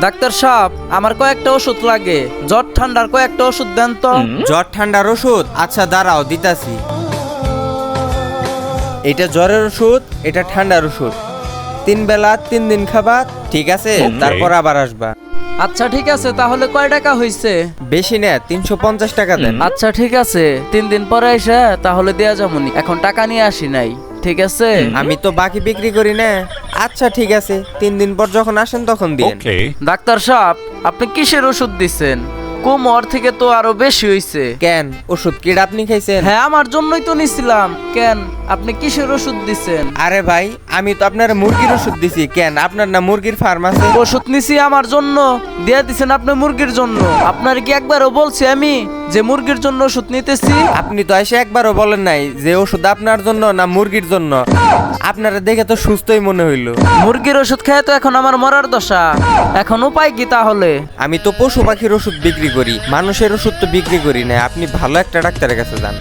Doctor সাহেব, আমার কয়েকটা ওষুধ লাগে। জ্বর ঠান্ডার কয়েকটা ওষুধ দেন তো। জ্বর ঠান্ডার ওষুধ? আচ্ছা দাঁড়াও, দিতাছি। এটা জ্বরের ওষুধ, এটা ঠান্ডার ওষুধ। 3 বেলা 3 দিন খাবা, ঠিক আছে? তারপর আবার আসবা। আচ্ছা ঠিক আছে, তাহলে কয় টাকা হইছে? বেশি না, 350 টাকা দেন। আচ্ছা ঠিক আছে, 3 দিন পরে এসে তাহলে দেয়া যাবনি। এখন টাকা নিয়ে আসি নাই, ঠিক আছে? আমি তো বাকি বিক্রি করি না। আচ্ছা ঠিক আছে, 3 দিন পর যখন আসেন তখন দিন। ডাক্তার সাহেব, আপনি কিসের ওষুধ দিছেন? কোমর থেকে তো আরো বেশি হইছে। কেন, ওষুধ কি আপনি খাইছেন? হ্যাঁ, আমার জন্যই তো নিছিলাম। কেন, আপনি কিসের ওষুধ দিছেন? আরে ভাই, আমি তো আপনার মুরগির ওষুধ দিছি। কেন, আপনার না মুরগির ফার্ম আছে? ওষুধ নিছি আমার জন্য, দিয়া দিছেন আপনি মুরগির জন্য। আপনার কি একবারও বলছি আমি যে মুরগির জন্য ওষুধ নিতেছি? আপনি তো এসে একবারও বলেন নাই যে ওষুধ আপনার জন্য না মুরগির জন্য। আপনারা দেখে তো সুস্থই মনে হইলো। মুরগির ওষুধ খেয়ে তো এখন আমার মরার দশা। এখন উপায় কি তাহলে? আমি তো পশু পাখির ওষুধ বিক্রি করি, মানুষের ওষুধ তো বিক্রি করি না। আপনি ভালো একটা ডাক্তারের কাছে যান।